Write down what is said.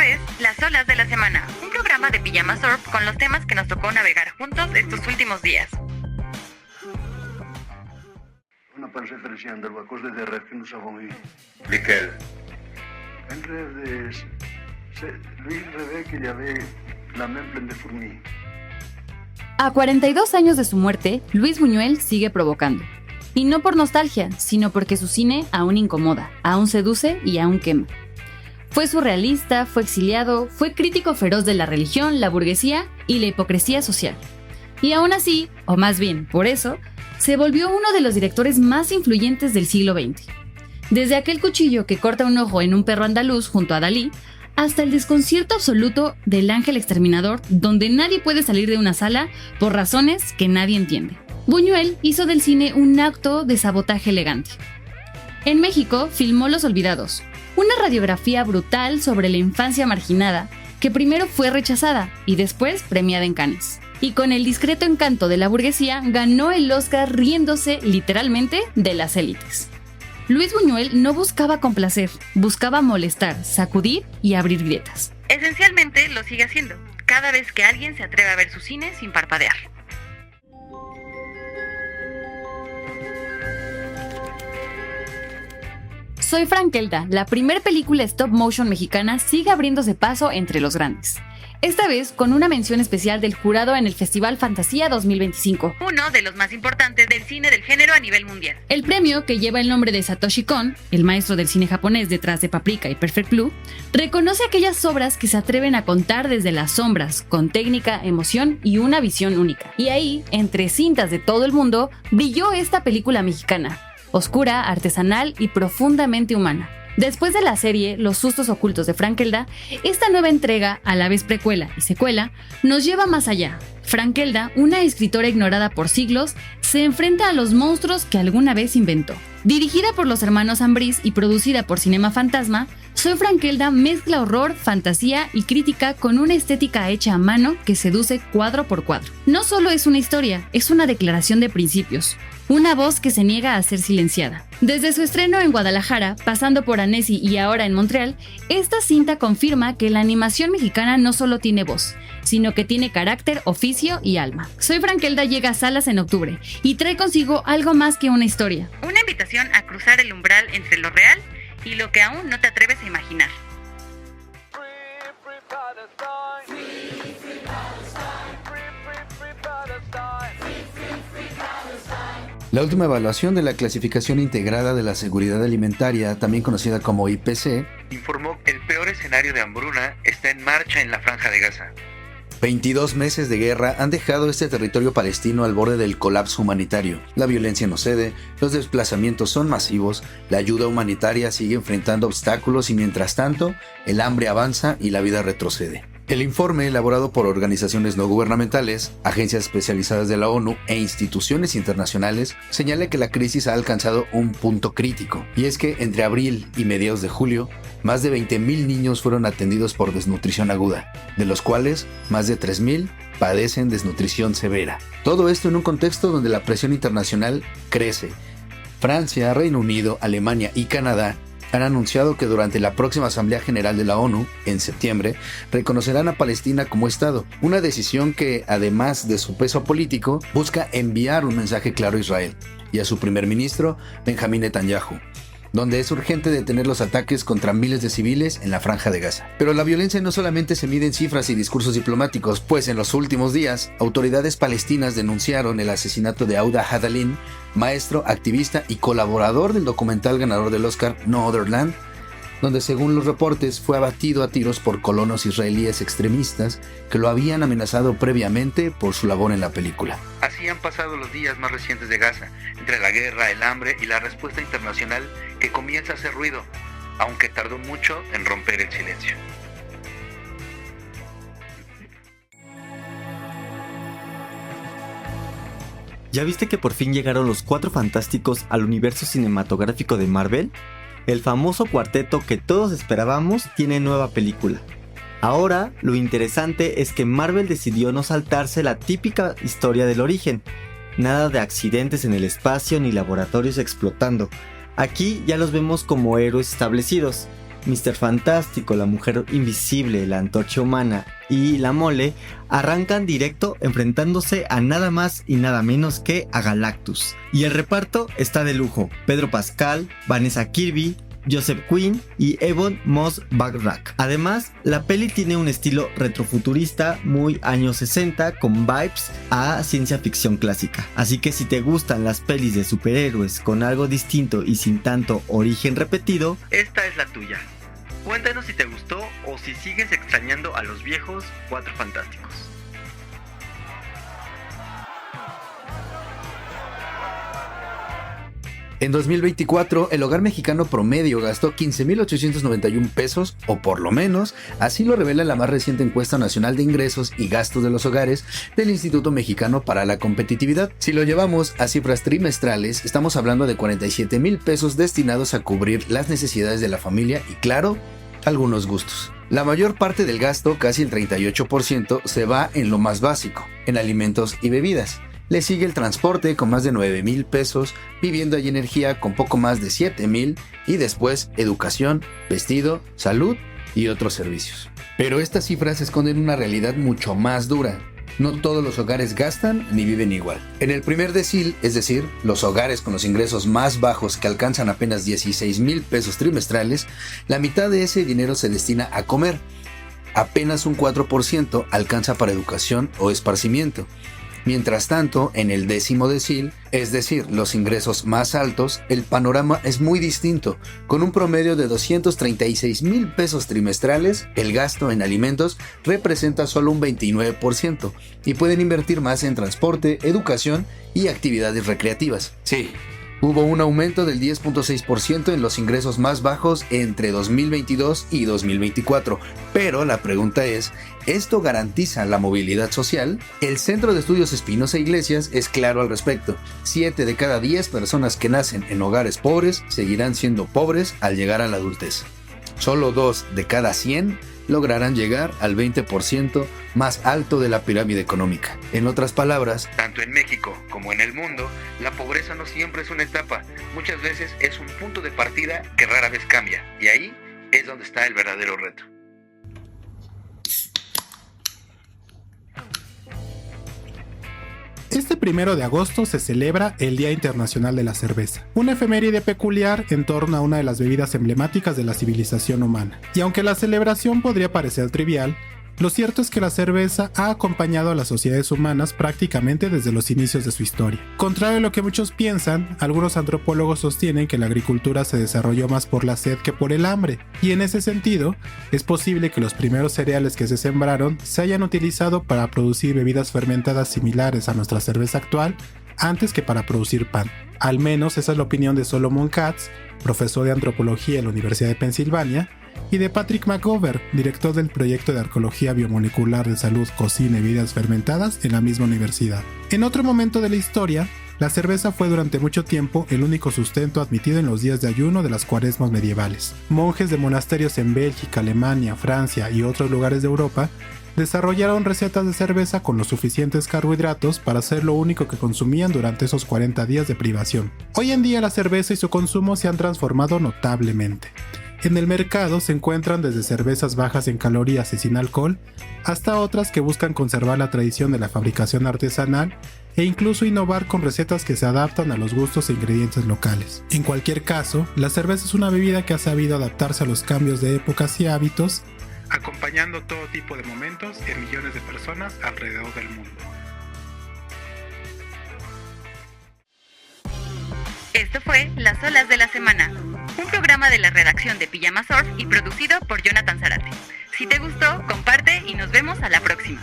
vez Las Olas de la Semana, un programa de Pijama Surf con los temas que nos tocó navegar juntos estos últimos días. On n'a pas réfléchissant à cause des rêves que nous avons eus. Lesquels? Un rêve lui rêvait qu'il y avait la main pleine de fourmis. A 42 años de su muerte, Luis Buñuel sigue provocando. Y no por nostalgia, sino porque su cine aún incomoda, aún seduce y aún quema. Fue surrealista, fue exiliado, fue crítico feroz de la religión, la burguesía y la hipocresía social. Y aún así, o más bien por eso, se volvió uno de los directores más influyentes del siglo XX. Desde aquel cuchillo que corta un ojo en un perro andaluz junto a Dalí, hasta el desconcierto absoluto del Ángel Exterminador, donde nadie puede salir de una sala por razones que nadie entiende. Buñuel hizo del cine un acto de sabotaje elegante. En México filmó Los Olvidados, una radiografía brutal sobre la infancia marginada que primero fue rechazada y después premiada en Cannes. Y con el discreto encanto de la burguesía ganó el Oscar riéndose literalmente de las élites. Luis Buñuel no buscaba complacer, buscaba molestar, sacudir y abrir grietas. Esencialmente lo sigue haciendo, cada vez que alguien se atreve a ver su cine sin parpadear. Soy Frankelda, la primer película stop motion mexicana sigue abriéndose paso entre los grandes. Esta vez con una mención especial del jurado en el Festival Fantasía 2025. Uno de los más importantes del cine del género a nivel mundial. El premio, que lleva el nombre de Satoshi Kon, el maestro del cine japonés detrás de Paprika y Perfect Blue, reconoce aquellas obras que se atreven a contar desde las sombras, con técnica, emoción y una visión única. Y ahí, entre cintas de todo el mundo, brilló esta película mexicana. Oscura, artesanal y profundamente humana. Después de la serie Los sustos ocultos de Frankelda, esta nueva entrega, a la vez precuela y secuela, nos lleva más allá. Frankelda, una escritora ignorada por siglos, se enfrenta a los monstruos que alguna vez inventó. Dirigida por los hermanos Ambriz y producida por Cinema Fantasma, Soy Frankelda mezcla horror, fantasía y crítica con una estética hecha a mano que seduce cuadro por cuadro. No solo es una historia, es una declaración de principios. Una voz que se niega a ser silenciada. Desde su estreno en Guadalajara, pasando por Annecy y ahora en Montreal, esta cinta confirma que la animación mexicana no solo tiene voz, sino que tiene carácter, oficio y alma. Soy Frankelda llega a salas en octubre y trae consigo algo más que una historia. Una invitación a cruzar el umbral entre lo real y lo que aún no te atreves a imaginar. La última evaluación de la Clasificación Integrada de la Seguridad Alimentaria, también conocida como IPC, informó que el peor escenario de hambruna está en marcha en la Franja de Gaza. 22 meses de guerra han dejado este territorio palestino al borde del colapso humanitario. La violencia no cede, los desplazamientos son masivos, la ayuda humanitaria sigue enfrentando obstáculos y mientras tanto, el hambre avanza y la vida retrocede. El informe, elaborado por organizaciones no gubernamentales, agencias especializadas de la ONU e instituciones internacionales, señala que la crisis ha alcanzado un punto crítico, y es que entre abril y mediados de julio, más de 20,000 niños fueron atendidos por desnutrición aguda, de los cuales más de 3,000 padecen desnutrición severa. Todo esto en un contexto donde la presión internacional crece. Francia, Reino Unido, Alemania y Canadá han anunciado que durante la próxima Asamblea General de la ONU, en septiembre, reconocerán a Palestina como Estado, una decisión que, además de su peso político, busca enviar un mensaje claro a Israel y a su primer ministro, Benjamín Netanyahu, donde es urgente detener los ataques contra miles de civiles en la Franja de Gaza. Pero la violencia no solamente se mide en cifras y discursos diplomáticos, pues en los últimos días, autoridades palestinas denunciaron el asesinato de Auda Hadalin, maestro, activista y colaborador del documental ganador del Oscar No Other Land, donde según los reportes fue abatido a tiros por colonos israelíes extremistas que lo habían amenazado previamente por su labor en la película. Así han pasado los días más recientes de Gaza, entre la guerra, el hambre y la respuesta internacional que comienza a hacer ruido, aunque tardó mucho en romper el silencio. ¿Ya viste que por fin llegaron los Cuatro Fantásticos al universo cinematográfico de Marvel? El famoso cuarteto que todos esperábamos tiene nueva película. Ahora, lo interesante es que Marvel decidió no saltarse la típica historia del origen. Nada de accidentes en el espacio ni laboratorios explotando. Aquí ya los vemos como héroes establecidos. Mr. Fantástico, la Mujer Invisible, la Antorcha Humana y la Mole arrancan directo enfrentándose a nada más y nada menos que a Galactus. Y el reparto está de lujo: Pedro Pascal, Vanessa Kirby, Joseph Quinn y Ebon Moss-Bachrach. Además, la peli tiene un estilo retrofuturista muy años 60 con vibes a ciencia ficción clásica. Así que si te gustan las pelis de superhéroes con algo distinto y sin tanto origen repetido, esta es la tuya. Cuéntanos si te gustó o si sigues extrañando a los viejos Cuatro Fantásticos. En 2024, el hogar mexicano promedio gastó 15,891 pesos, o por lo menos, así lo revela la más reciente encuesta nacional de ingresos y gastos de los hogares del Instituto Mexicano para la Competitividad. Si lo llevamos a cifras trimestrales, estamos hablando de 47,000 pesos destinados a cubrir las necesidades de la familia y, claro, algunos gustos. La mayor parte del gasto, casi el 38%, se va en lo más básico, en alimentos y bebidas. Le sigue el transporte con más de 9,000 pesos, vivienda y energía con poco más de 7,000 y después educación, vestido, salud y otros servicios. Pero estas cifras esconden una realidad mucho más dura. No todos los hogares gastan ni viven igual. En el primer decil, es decir, los hogares con los ingresos más bajos que alcanzan apenas 16,000 pesos trimestrales, la mitad de ese dinero se destina a comer. Apenas un 4% alcanza para educación o esparcimiento. Mientras tanto, en el décimo decil, es decir, los ingresos más altos, el panorama es muy distinto. Con un promedio de 236,000 pesos trimestrales, el gasto en alimentos representa solo un 29% y pueden invertir más en transporte, educación y actividades recreativas. Sí, hubo un aumento del 10.6% en los ingresos más bajos entre 2022 y 2024, pero la pregunta es, ¿esto garantiza la movilidad social? El Centro de Estudios Espinosa Iglesias es claro al respecto. 7 de cada 10 personas que nacen en hogares pobres seguirán siendo pobres al llegar a la adultez. Solo 2 de cada 100 lograrán llegar al 20% más alto de la pirámide económica. En otras palabras, tanto en México como en el mundo, la pobreza no siempre es una etapa, muchas veces es un punto de partida que rara vez cambia, y ahí es donde está el verdadero reto. Este 1 de agosto se celebra el Día Internacional de la Cerveza, una efeméride peculiar en torno a una de las bebidas emblemáticas de la civilización humana. Y aunque la celebración podría parecer trivial, lo cierto es que la cerveza ha acompañado a las sociedades humanas prácticamente desde los inicios de su historia. Contrario a lo que muchos piensan, algunos antropólogos sostienen que la agricultura se desarrolló más por la sed que por el hambre, y en ese sentido, es posible que los primeros cereales que se sembraron se hayan utilizado para producir bebidas fermentadas similares a nuestra cerveza actual, antes que para producir pan. Al menos esa es la opinión de Solomon Katz, profesor de antropología en la Universidad de Pensilvania, y de Patrick McGovern, director del proyecto de arqueología biomolecular de salud, cocina y bebidas fermentadas en la misma universidad. En otro momento de la historia, la cerveza fue durante mucho tiempo el único sustento admitido en los días de ayuno de las cuaresmas medievales. Monjes de monasterios en Bélgica, Alemania, Francia y otros lugares de Europa desarrollaron recetas de cerveza con los suficientes carbohidratos para ser lo único que consumían durante esos 40 días de privación. Hoy en día la cerveza y su consumo se han transformado notablemente. En el mercado se encuentran desde cervezas bajas en calorías y sin alcohol, hasta otras que buscan conservar la tradición de la fabricación artesanal e incluso innovar con recetas que se adaptan a los gustos e ingredientes locales. En cualquier caso, la cerveza es una bebida que ha sabido adaptarse a los cambios de épocas y hábitos, acompañando todo tipo de momentos en millones de personas alrededor del mundo. Esto fue Las Olas de la Semana, un programa de la redacción de Pijama Surf y producido por Jonathan Zarate. Si te gustó, comparte y nos vemos a la próxima.